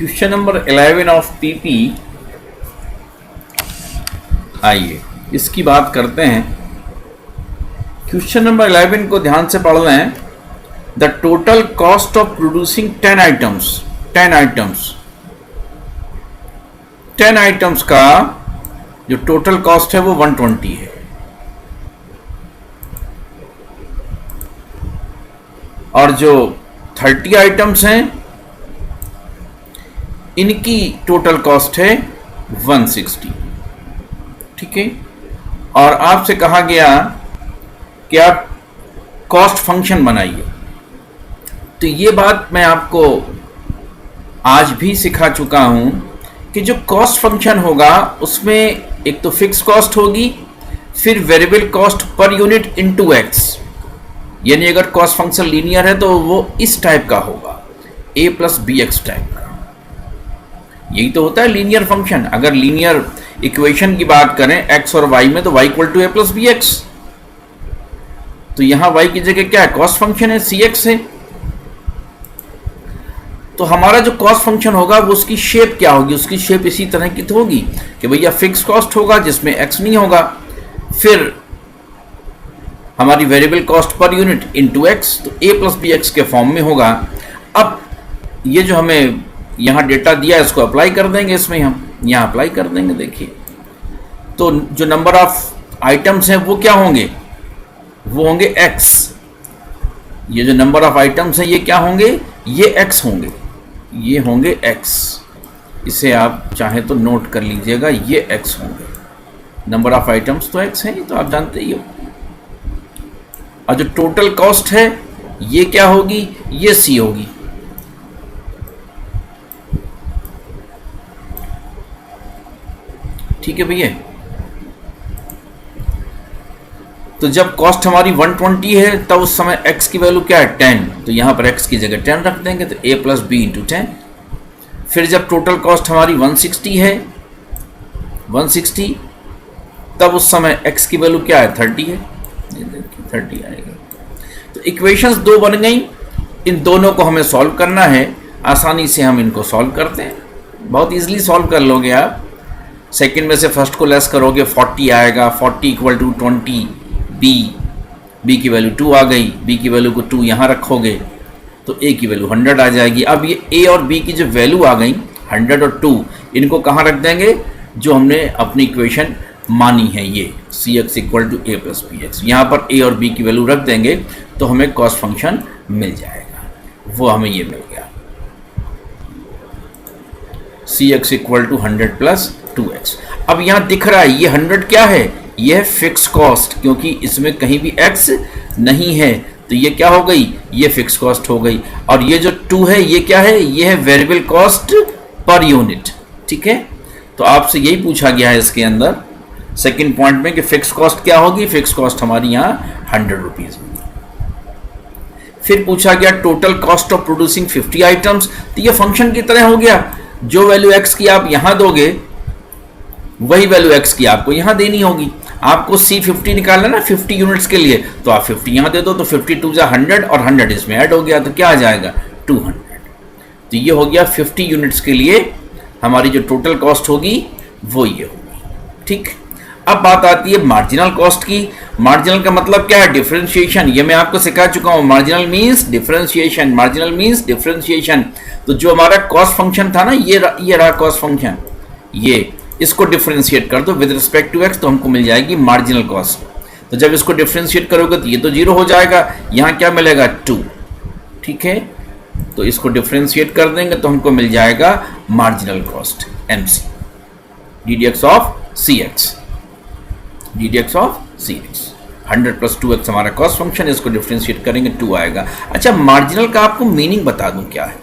Question number 11 of PP. आइए इसकी बात करते हैं। क्वेश्चन नंबर 11 को ध्यान से पढ़ लें। The total cost of producing 10 items का जो टोटल कॉस्ट है वो 120 है, और जो 30 आइटम्स हैं इनकी टोटल कॉस्ट है 160। ठीक है, और आपसे कहा गया कि आप कॉस्ट फंक्शन बनाइए। तो ये बात मैं आपको आज भी सिखा चुका हूं कि जो कॉस्ट फंक्शन होगा उसमें एक तो फिक्स कॉस्ट होगी, फिर variable cost per unit into x. यानी अगर कॉस्ट फंक्शन लीनियर है तो वो इस टाइप का होगा, a plus b x type का। यही तो होता है लीनियर फंक्शन। अगर लीनियर इक्वेशन की बात करें x और y में, तो y equal to a plus b x. तो यहां y की जगह क्या है, कॉस्ट फंक्शन है, सी एक्स है। तो हमारा जो कॉस्ट फंक्शन होगा वो उसकी शेप क्या होगी, उसकी शेप इसी तरह की तो होगी कि भैया फिक्स कॉस्ट होगा जिसमें x नहीं होगा, फिर हमारी variable cost per unit into x, तो a प्लस बी एक्स के फॉर्म में होगा। अब ये जो हमें यहाँ डेटा दिया है इसको अप्लाई कर देंगे, इसमें हम यहाँ अप्लाई कर देंगे। देखिए तो जो नंबर ऑफ आइटम्स हैं वो क्या होंगे, वो होंगे x। ये जो नंबर ऑफ आइटम्स हैं ये क्या होंगे, ये x होंगे, ये होंगे x। इसे आप चाहे तो नोट कर लीजिएगा, ये x होंगे। नंबर ऑफ आइटम्स तो x है, ये तो आप जानते ही हो। और जो टोटल कॉस्ट है ये क्या होगी, ये c होगी। ठीक है भैया। तो जब कॉस्ट हमारी 120 है तब उस समय x की वैल्यू क्या है, 10। तो यहां पर x की जगह 10 रख देंगे, तो a प्लस बी इंटू 10। फिर जब टोटल कॉस्ट हमारी 160 है, 160, तब उस समय x की वैल्यू क्या है, 30 है। ये देखिए 30 आएगा। तो इक्वेशंस दो बन गई। इन दोनों को हमें सॉल्व करना है। आसानी से हम इनको सॉल्व करते हैं, बहुत इजीली सॉल्व कर लोगे आप। सेकंड में से फर्स्ट को लेस करोगे, 40 आएगा। 40 इक्वल टू 20 b की वैल्यू 2 आ गई। b की वैल्यू को 2 यहाँ रखोगे तो a की वैल्यू 100 आ जाएगी। अब ये a और b की जो वैल्यू आ गई 100 और 2, इनको कहाँ रख देंगे, जो हमने अपनी इक्वेशन मानी है, ये c x equal to a plus b x. यहाँ पर a और b की वैल्यू रख देंगे तो हमें कॉस्ट फंक्शन मिल जाएगा। वो हमें ये मिल गया, c x equal to 100 plus 2x। अब यहां दिख रहा है ये 100 क्या है, ये है फिक्स कॉस्ट, क्योंकि इसमें कहीं भी x नहीं है। तो ये क्या हो गई, ये फिक्स कॉस्ट हो गई। और ये जो 2 है ये क्या है, ये है वेरिएबल कॉस्ट पर यूनिट। ठीक है, तो आपसे यही पूछा गया है इसके अंदर सेकंड पॉइंट में कि फिक्स कॉस्ट क्या होगी। फिक्स कॉस्ट हमारी यहाँ 100 रुपीज होगी। फिर पूछा गया total cost of producing 50 items. तो ये फंक्शन की तरह हो गया, जो वैल्यू x की आप यहां दोगे वही वैल्यू x की आपको यहां देनी होगी। आपको C50 निकालना ना 50 यूनिट्स के लिए, तो आप 50 यहां दे दो, तो 52 जा 100 और 100 इसमें ऐड हो गया, तो क्या आ जाएगा 200। तो ये हो गया 50 यूनिट्स के लिए हमारी जो टोटल कॉस्ट होगी वो ये होगी। ठीक, अब बात आती है मार्जिनल कॉस्ट की। मार्जिनल का मतलब क्या है, डिफरेंशिएशन। ये मैं आपको सिखा चुका हूं, marginal means differentiation, marginal means differentiation. तो जो हमारा कॉस्ट फंक्शन था ना, ये रहा कॉस्ट फंक्शन, ये इसको डिफरेंशिएट कर दो विद रिस्पेक्ट टू x, तो हमको मिल जाएगी मार्जिनल कॉस्ट। तो जब इसको डिफरेंशिएट करोगे तो ये तो 0 हो जाएगा, यहाँ क्या मिलेगा 2। ठीक है, तो इसको डिफरेंशिएट कर देंगे तो हमको मिल जाएगा marginal cost MC, ddx of cx, ddx of cx। 100 plus 2x हमारा कॉस्ट फंक्शन, इसको डिफरेंशिएट करेंगे 2 आएगा। अच्छा, मार्जिनल का आपको मीनिंग बता दूं क्या है।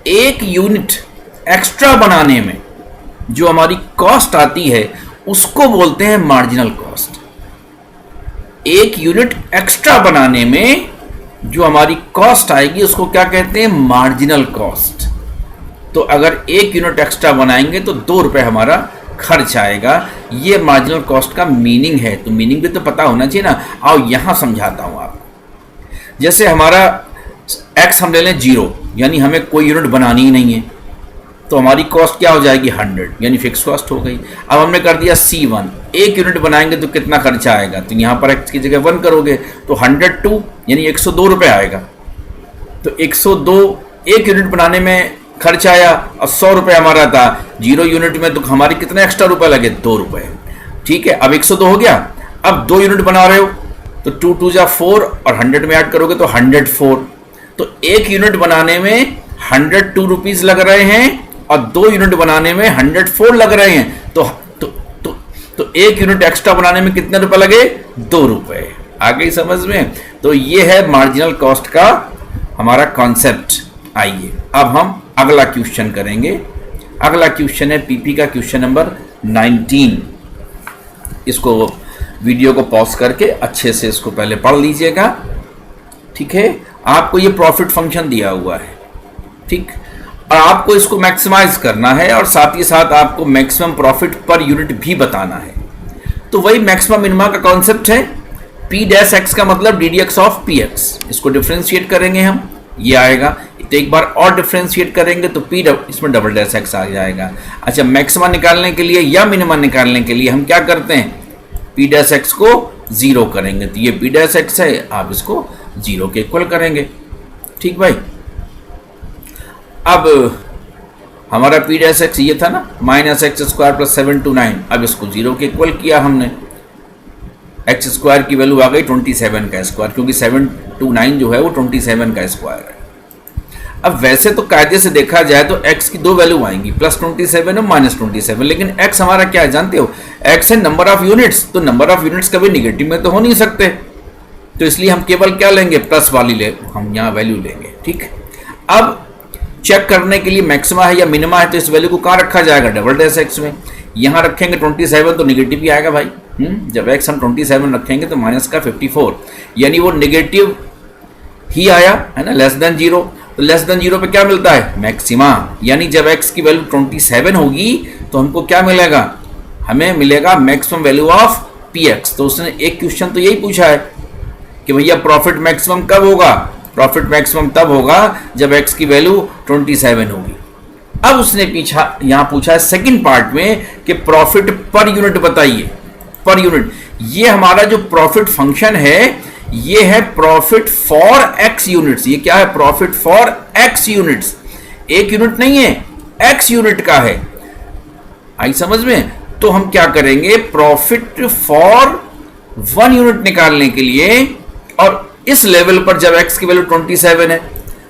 एक यूनिट एक्स्ट्रा बनाने में जो हमारी कॉस्ट आती है उसको बोलते हैं मार्जिनल कॉस्ट। एक यूनिट एक्स्ट्रा बनाने में जो हमारी कॉस्ट आएगी उसको क्या कहते हैं, मार्जिनल कॉस्ट। तो अगर एक यूनिट एक्स्ट्रा बनाएंगे तो 2 रुपए हमारा खर्च आएगा। ये मार्जिनल कॉस्ट का मीनिंग है। तो मीनिंग भी तो पता होना चाहिए ना। आओ यहां समझाता हूं आपको। जैसे हमारा x हम ले लें 0, यानी हमें कोई यूनिट बनानी ही नहीं है। तो हमारी कॉस्ट क्या हो जाएगी 100, यानी फिक्स कॉस्ट हो गई। अब हमने कर दिया C1, 1 यूनिट बनाएंगे तो कितना खर्चा आएगा, तो यहाँ पर x की जगह 1 करोगे तो 102 यानी 102 रुपये आएगा। तो 102 1 यूनिट बनाने में खर्च आया और 100 रुपये हमारा था 0 यूनिट में, तो हमारे कितने एक्स्ट्रा रुपए लगे, 2 रुपये। ठीक है, अब 102 हो गया। अब 2 यूनिट बना रहे हो तो 2 2 जा 4 और 100 में ऐड करोगे तो 104। तो 1 यूनिट बनाने में 102 रुपीज़ लग रहे हैं और 2 यूनिट बनाने में 104 लग रहे हैं। तो 1 यूनिट एक्स्ट्रा बनाने में कितने रुपए लगे, 2 रुपये। आ गई समझ में। तो ये है मार्जिनल कॉस्ट का हमारा कॉन्सेप्ट। आइए अब हम अगला क्वेश्चन करेंगे। अगला क्वेश्चन है पीपी का क्वेश्चन नंबर 19। इसको वीडियो को पॉज करके अच्छे से इसको पहले पढ़ लीजिएगा। ठीक है, आपको ये प्रॉफिट फंक्शन दिया हुआ है, ठीक, और आपको इसको मैक्सिमाइज करना है और साथ ही साथ आपको मैक्सिमम प्रॉफिट पर यूनिट भी बताना है। तो वही मैक्सिमम मिनिमा का कॉन्सेप्ट है। पी डैश एक्स का मतलब D d x of P x. इसको डिफ्रेंशिएट करेंगे हम, ये आएगा। तो एक बार और डिफ्रेंशिएट करेंगे तो पी इसमें डबल डैश एक्स आ जाएगा। अच्छा, मैक्सिमा निकालने के लिए या मिनिमा निकालने के लिए हम क्या करते हैं, पी डैश एक्स को 0 करेंगे। तो ये पी डैश एक्स है, आप इसको 0 के इक्वल करेंगे। ठीक भाई, अब हमारा पी डैश एक्स ये था ना, माइनस एक्स स्क्वायर प्लस 729। अब इसको 0 के इक्वल किया हमने। एक्स स्क्वायर की वैल्यू आ गई 27 का स्क्वायर, क्योंकि 729 जो है वो 27 का स्क्वायर है। अब वैसे तो कायदे से देखा जाए तो x की 2 वैल्यू आएंगी, प्लस 27 और माइनस 27, लेकिन x हमारा क्या है जानते हो, x है नंबर ऑफ यूनिट्स। तो नंबर ऑफ यूनिट्स कभी निगेटिव में तो हो नहीं सकते, तो इसलिए हम केवल क्या लेंगे, प्लस वाली हम यहाँ वैल्यू लेंगे। ठीक, अब चेक करने के लिए मैक्सिमा है या मिनिमा है, तो इस वैल्यू को कहाँ रखा जाएगा, डबल डैश एक्स में। यहाँ रखेंगे 27 तो निगेटिव ही आएगा भाई। जब x हम 27 रखेंगे तो माइनस का 54, यानी वो निगेटिव ही आया है ना, लेस देन 0। तो लेस देन 0 पे क्या मिलता है, मैक्सिमा। यानी जब x की वैल्यू 27 होगी तो हमको क्या मिलेगा, हमें मिलेगा मैक्सिमम वैल्यू ऑफ px। तो उसने एक क्वेश्चन तो यही पूछा है कि भैया प्रॉफिट मैक्सिमम कब होगा, प्रॉफिट मैक्सिमम तब होगा जब x की वैल्यू 27 होगी। अब उसने यहाँ पूछा है सेकंड पार्ट में कि प्रॉफिट पर यूनिट बताइए, पर यूनिट। ये हमारा जो प्रॉफिट फंक्शन है ये है प्रॉफिट फॉर x यूनिट्स। ये क्या है, profit for x units. 1 unit नहीं है, x यूनिट का है। आई समझ में। तो हम क्या करेंगे, प्रॉफिट फॉर 1 यूनिट निकालने के लिए, और इस लेवल पर जब x की वैल्यू 27 है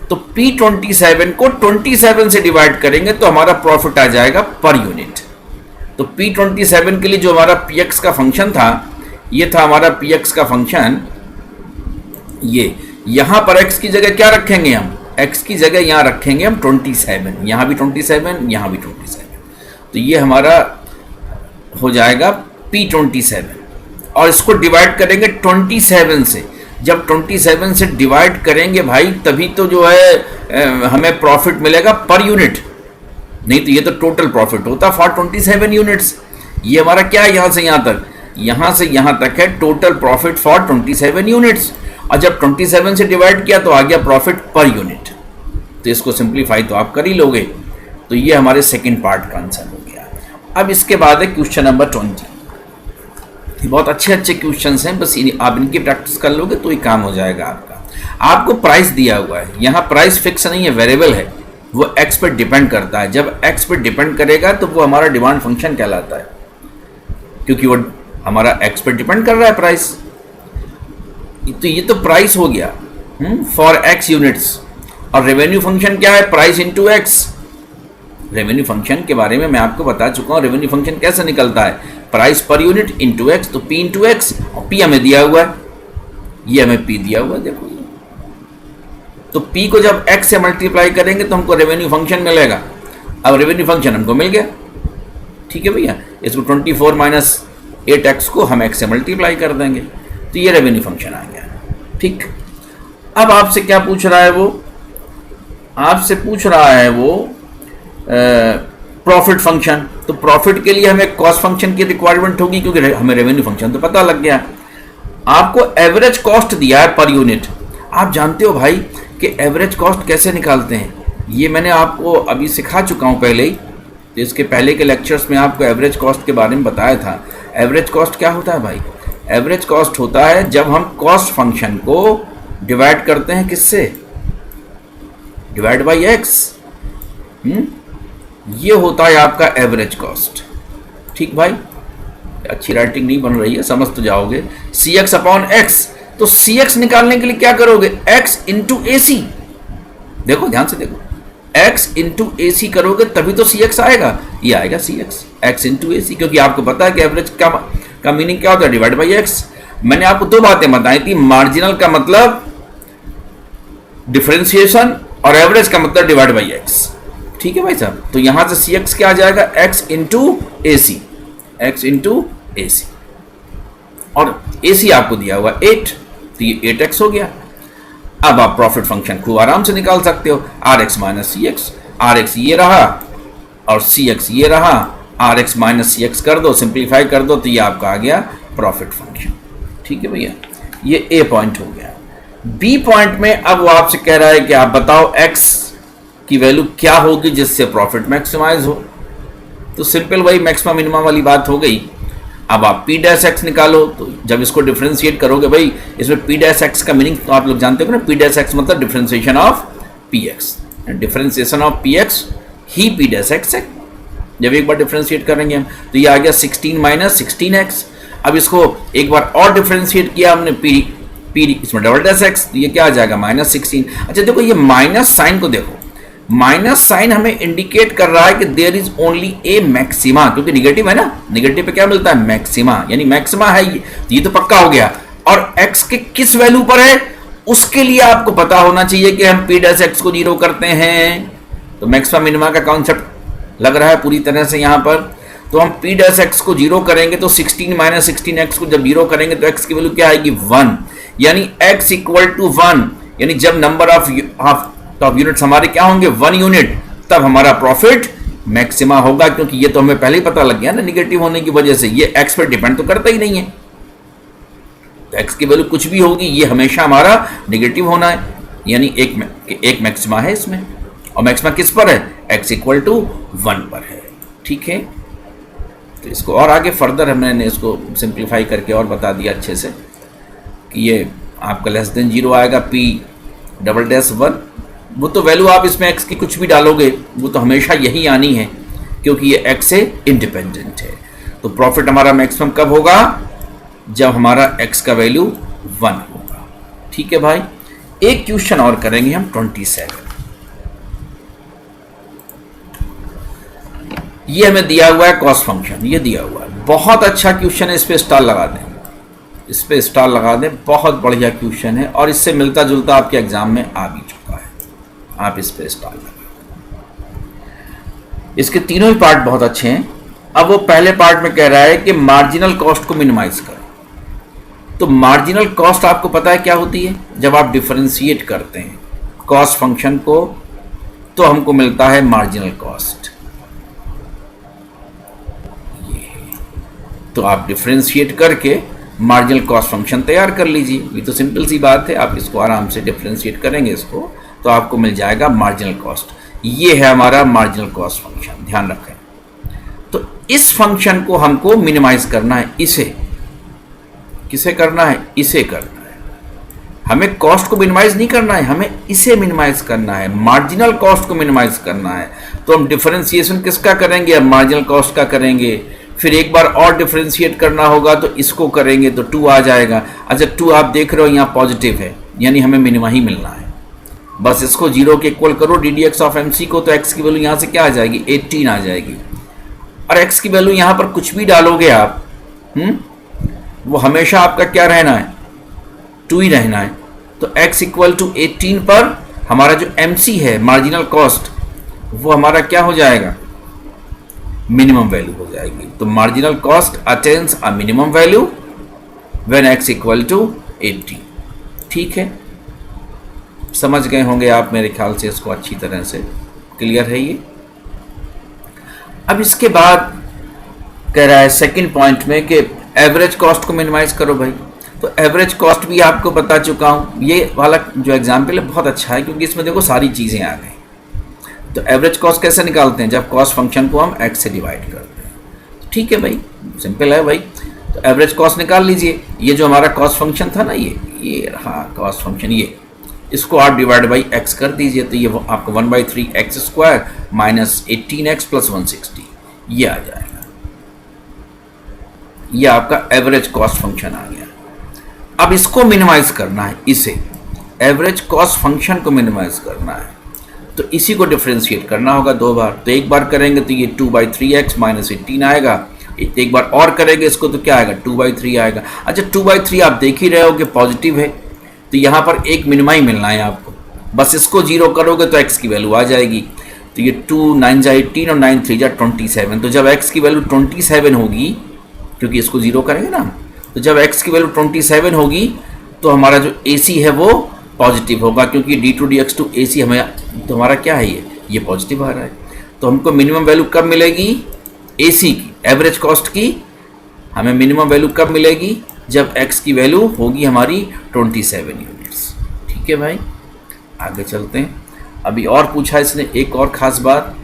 तो P27 को 27 से डिवाइड करेंगे तो हमारा प्रॉफिट आ जाएगा पर यूनिट। तो P27 के लिए जो हमारा Px का फंक्शन था, ये था हमारा Px का फंक्शन। ये यहां पर x की जगह क्या रखेंगे हम, x की जगह यहां रखेंगे हम 27, यहां भी 27, यहां भी 27। तो ये हमारा हो जाएगा P27 और इसको डिवाइड करेंगे 27 से। जब 27 से डिवाइड करेंगे भाई तभी तो जो है हमें प्रॉफिट मिलेगा पर यूनिट, नहीं तो ये तो टोटल प्रॉफिट होता फॉर 27 यूनिट्स। ये हमारा क्या है, यहां से यहां तक है टोटल प्रॉफिट फॉर 27 यूनिट्स। और जब 27 से डिवाइड किया तो आ गया प्रॉफिट पर यूनिट। तो इसको सिंप्लीफाई तो आप कर ही लोगे। तो ये हमारे सेकंड पार्ट का आंसर हो गया। अब इसके बाद है क्वेश्चन नंबर 20। बहुत अच्छे क्वेश्चंस हैं, बस आप इनकी प्रैक्टिस कर लोगे तो ही काम हो जाएगा आपका। आपको प्राइस दिया हुआ है, यहाँ प्राइस फिक्स नहीं है, वेरिएबल है, वो x पर डिपेंड करता है। जब x पर डिपेंड करेगा तो वो हमारा डिमांड फंक्शन कहलाता है, क्योंकि वो हमारा x पर डिपेंड कर रहा है प्राइस। तो ये तो प्राइस हो गया फॉर x यूनिट्स। और रेवेन्यू फंक्शन क्या है, price into x। Revenue function के बारे में मैं आपको बता चुका हूँ, रेवेन्यू फंक्शन कैसे निकलता है, price per unit into x. तो P इंटू एक्स, और P हमें दिया हुआ है, ये हमें P दिया हुआ है, देखो। तो P को जब x से मल्टीप्लाई करेंगे तो हमको रेवेन्यू फंक्शन मिलेगा। अब रेवेन्यू फंक्शन हमको मिल गया, ठीक है भैया। इसको 24 माइनस 8x को हम x से मल्टीप्लाई कर देंगे, तो ये रेवेन्यू फंक्शन आ गया। ठीक, अब आपसे क्या पूछ रहा है वो, आपसे पूछ रहा है वो प्रॉफिट फंक्शन। तो प्रॉफिट के लिए हमें कॉस्ट फंक्शन की रिक्वायरमेंट होगी, क्योंकि हमें रेवेन्यू फंक्शन तो पता लग गया। आपको एवरेज कॉस्ट दिया है पर यूनिट। आप जानते हो भाई कि एवरेज कॉस्ट कैसे निकालते हैं, ये मैंने आपको अभी सिखा चुका हूँ पहले ही, तो इसके पहले के लेक्चर्स में आपको एवरेज कॉस्ट के बारे में बताया था। एवरेज कॉस्ट क्या होता है भाई? एवरेज कॉस्ट होता है जब हम कॉस्ट फंक्शन को डिवाइड करते हैं किससे? Divide by x. ये होता है आपका एवरेज कॉस्ट। ठीक भाई, अच्छी राइटिंग नहीं बन रही है, समझ तो जाओगे। सी एक्स अपॉन एक्स, तो सी एक्स निकालने के लिए क्या करोगे? एक्स इंटू ए सी। देखो ध्यान से देखो, एक्स इंटू ए सी करोगे तभी तो सी एक्स आएगा। ये आएगा सी एक्स, एक्स इंटू ए सी, क्योंकि आपको पता है कि एवरेज का मीनिंग क्या होता है? Divide by x. मैंने आपको दो बातें बताई थी, मार्जिनल का मतलब डिफरेंशिएशन और एवरेज का मतलब डिवाइड बाई एक्स। ठीक है भाई साहब, तो यहां से सी एक्स क्या आ जाएगा? एक्स इंटू ए सी, एक्स इंटू ए सी, और ए सी आपको दिया हुआ 8, तो ये 8x हो गया। अब आप प्रॉफिट फंक्शन खूब आराम से निकाल सकते हो, r x minus c x. R x ये रहा और सी एक्स ये रहा, r x minus c x कर दो, सिंप्लीफाई कर दो, तो ये आपका आ गया प्रॉफिट फंक्शन। ठीक है भैया, ये ए पॉइंट हो गया। बी पॉइंट में अब वो आपसे कह रहा है कि आप बताओ एक्स की वैल्यू क्या होगी जिससे प्रॉफिट मैक्सिमाइज हो। तो सिंपल वही मैक्सिमम मिनिमम वाली बात हो गई। अब आप पी डैश एक्स निकालो, तो जब इसको डिफ्रेंशिएट करोगे भाई, इसमें पी डैश एक्स का मीनिंग तो आप लोग जानते हो ना, पी डैश एक्स मतलब differentiation of P x, differentiation of P x he P dash x है। जब एक बार डिफ्रेंशिएट करेंगे हम, तो ये आ गया 16 माइनस 16x। अब इसको एक बार और डिफ्रेंशिएट किया हमने, पी इसमें डबल डैश एक्स, तो ये क्या आ जाएगा? माइनस 16। अच्छा देखो, ये माइनस साइन को देखो, माइनस साइन हमें इंडिकेट कर रहा है कि there is only a maxima, क्योंकि निगेटिव है ना, निगेटिव पे क्या मिलता है? मैक्सिमा, यानी मैक्सिमा है ये तो पक्का हो गया। और x के किस वैल्यू पर है उसके लिए आपको पता होना चाहिए कि हम p डैश x को 0 करते हैं। तो मैक्सिमा मिनिमा का कॉन्सेप्ट लग रहा है पूरी तरह से यहाँ पर। तो हम p डैश x को 0 करेंगे, तो 16 माइनस 16x को जब 0 करेंगे तो x की वैल्यू क्या आएगी? 1, यानी x इक्वल टू 1, यानी जब नंबर ऑफ यूनिट्स हमारे क्या होंगे? 1 यूनिट, तब हमारा प्रॉफिट मैक्सिमा होगा, क्योंकि ये तो हमें पहले ही पता लग गया ना, निगेटिव होने की वजह से ये x पर डिपेंड तो करता ही नहीं है। तो x की वैल्यू कुछ भी होगी, ये हमेशा हमारा निगेटिव होना है, यानी एक मैक्सिमा है इसमें। और मैक्सिमा किस पर है? x इक्वल टू 1 पर है। ठीक है, तो इसको और आगे फर्दर मैंने इसको सिंप्लीफाई करके और बता दिया अच्छे से कि ये आपका लेस देन 0 आएगा, p डबल डैश 1। वो तो वैल्यू आप इसमें x की कुछ भी डालोगे वो तो हमेशा यही आनी है, क्योंकि ये x से इंडिपेंडेंट है। तो प्रॉफिट हमारा मैक्सिमम कब होगा? जब हमारा x का वैल्यू 1 होगा। ठीक है भाई, एक क्वेश्चन और करेंगे हम 27। ये हमें दिया हुआ है कॉस्ट फंक्शन, ये दिया हुआ है, बहुत अच्छा क्वेश्चन है, इस पे स्टार लगा दें, इस पे स्टार लगा दें, बहुत बढ़िया क्वेश्चन है और इससे मिलता जुलता आपके एग्जाम में आ भी चुका है, आप इस पे स्टार लगा। इसके तीनों ही पार्ट बहुत अच्छे हैं। अब वो पहले पार्ट में कह रहा है कि मार्जिनल कॉस्ट को मिनिमाइज करो। तो मार्जिनल कॉस्ट आपको पता है क्या होती है? जब आप डिफरेंशिएट करते हैं कॉस्ट फंक्शन को तो हमको मिलता है मार्जिनल कॉस्ट। तो आप डिफरेंशिएट करके मार्जिनल कॉस्ट फंक्शन तैयार कर लीजिए, ये तो सिंपल सी बात है। आप इसको आराम से डिफरेंशिएट करेंगे इसको तो आपको मिल जाएगा मार्जिनल कॉस्ट। ये है हमारा मार्जिनल कॉस्ट फंक्शन, ध्यान रखें। तो इस फंक्शन को हमको मिनिमाइज करना है, इसे किसे करना है? इसे करना है। हमें कॉस्ट को मिनिमाइज नहीं करना है, हमें इसे मिनिमाइज करना है, मार्जिनल कॉस्ट को मिनिमाइज करना है। तो हम डिफरेंशिएशन किसका करेंगे? अब मार्जिनल कॉस्ट का करेंगे। फिर एक बार और डिफरेंशिएट करना होगा तो इसको करेंगे तो 2 आ जाएगा। अच्छा 2 आप देख रहे हो यहाँ पॉजिटिव है, यानी हमें मिनिमा ही मिलना है। बस इसको 0 के इक्वल करो d d x of M C को, तो एक्स की वैल्यू यहाँ से क्या आ जाएगी? 18 आ जाएगी। और एक्स की वैल्यू यहाँ पर कुछ भी डालोगे आप, वो हमेशा आपका क्या रहना है? 2 ही रहना है। तो x इक्वल टू 18 पर हमारा जो एम सी है मार्जिनल कॉस्ट, वो हमारा क्या हो जाएगा? मिनिमम वैल्यू हो जाएगी। तो marginal cost attains a minimum value when x equal to 80। ठीक है, समझ गए होंगे आप मेरे ख्याल से, इसको अच्छी तरह से क्लियर है ये। अब इसके बाद कह रहा है सेकंड पॉइंट में कि एवरेज कॉस्ट को मिनिमाइज करो भाई। तो एवरेज कॉस्ट भी आपको बता चुका हूँ। ये वाला जो एग्जाम्पल है बहुत अच्छा है, क्योंकि इसमें देखो सारी चीज़ें आ गई। तो एवरेज कॉस्ट कैसे निकालते हैं? जब कॉस्ट फंक्शन को हम x से डिवाइड करते हैं। ठीक है भाई, सिंपल है भाई। तो एवरेज कॉस्ट निकाल लीजिए। ये जो हमारा कॉस्ट फंक्शन था ना, ये रहा कॉस्ट फंक्शन, ये इसको आप डिवाइड बाई x कर दीजिए, तो ये आपको 1/3x² माइनस 18x प्लस 160 ये आ जाएगा। ये आपका एवरेज कॉस्ट फंक्शन आ गया। अब इसको मिनिमाइज करना है, इसे एवरेज कॉस्ट फंक्शन को मिनिमाइज करना है, तो इसी को डिफरेंशिएट करना होगा 2 बार। तो एक बार करेंगे तो ये 2/3x माइनस 18 आएगा, एक बार और करेंगे इसको तो क्या आएगा 2/3 आएगा। अच्छा 2/3 आप देख ही रहे हो कि पॉजिटिव है, तो यहाँ पर एक मिनिमा ही मिलना है आपको, बस इसको 0 करोगे तो x की वैल्यू आ जाएगी। तो ये 2 9 जा 18 और 9 3 जा 27। तो जब x की वैल्यू 27 होगी, क्योंकि इसको 0 करेंगे ना, तो जब x की वैल्यू 27 होगी तो हमारा जो AC है वो पॉजिटिव होगा, क्योंकि d2 dx2 AC हमें तो हमारा क्या है, ये पॉजिटिव आ रहा है। तो हमको मिनिमम वैल्यू कब मिलेगी AC की, एवरेज कॉस्ट की हमें मिनिमम वैल्यू कब मिलेगी, जब x की वैल्यू होगी हमारी 27 यूनिट्स। ठीक है भाई, आगे चलते हैं। अभी और पूछा इसने एक और ख़ास बात,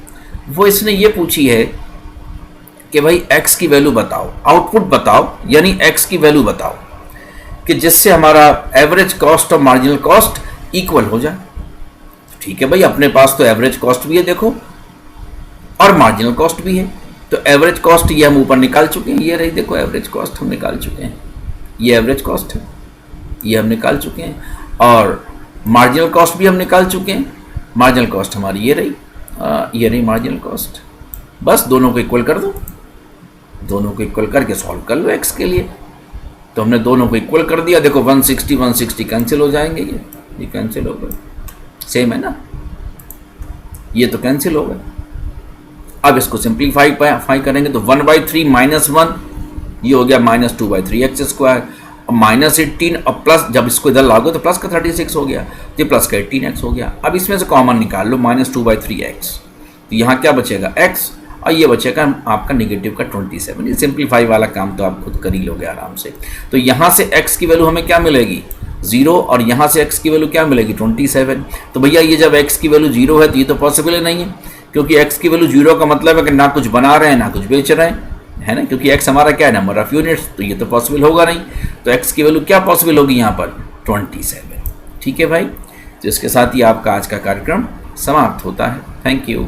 वो इसने ये पूछी है कि भाई x की वैल्यू बताओ, आउटपुट बताओ, यानी x की वैल्यू बताओ कि जिससे हमारा एवरेज कॉस्ट और मार्जिनल कॉस्ट इक्वल हो जाए। ठीक है भाई, अपने पास तो एवरेज कॉस्ट भी है देखो, और मार्जिनल कॉस्ट भी है। तो एवरेज कॉस्ट ये हम ऊपर निकाल चुके हैं, ये रही देखो एवरेज कॉस्ट हम निकाल चुके हैं, ये एवरेज कॉस्ट है, ये हम निकाल चुके हैं, और मार्जिनल कॉस्ट भी हम निकाल चुके हैं। मार्जिनल कॉस्ट हमारी ये रही मार्जिनल कॉस्ट। बस दोनों को इक्वल कर दो, दोनों को इक्वल करके सॉल्व कर लो x के लिए। तो हमने दोनों को इक्वल कर दिया, देखो 160 कैंसिल हो जाएंगे, ये कैंसिल हो गए, सेम है ना, ये तो कैंसिल हो गए। अब इसको सिंप्लीफाई करेंगे तो 1/3 माइनस 1 ये हो गया माइनस 2/3x², और माइनस 18 और प्लस, जब इसको इधर लागो तो प्लस का 36 हो गया, तो प्लस का 18x हो गया। अब इसमें से कॉमन निकाल लो, माइनस 2/3x, तो यहाँ क्या बचेगा x, और ये बचेगा आपका नेगेटिव का 27। ये सिंप्लीफाई वाला काम तो आप खुद कर ही लोगे आराम से। तो यहाँ से x की वैल्यू हमें क्या मिलेगी 0, और यहाँ से x की वैल्यू क्या मिलेगी 27। तो भैया ये जब x की वैल्यू 0 है तो ये तो पॉसिबल ही नहीं है, क्योंकि x की वैल्यू 0 का मतलब है कि ना कुछ बना रहे हैं ना कुछ बेच रहे हैं, है ना, क्योंकि x हमारा क्या है नंबर ऑफ यूनिट्स, तो ये तो पॉसिबल होगा नहीं। तो x की वैल्यू क्या पॉसिबल होगी यहाँ पर 27। ठीक है भाई, तो इसके साथ ही आपका आज का कार्यक्रम समाप्त होता है। Thank you.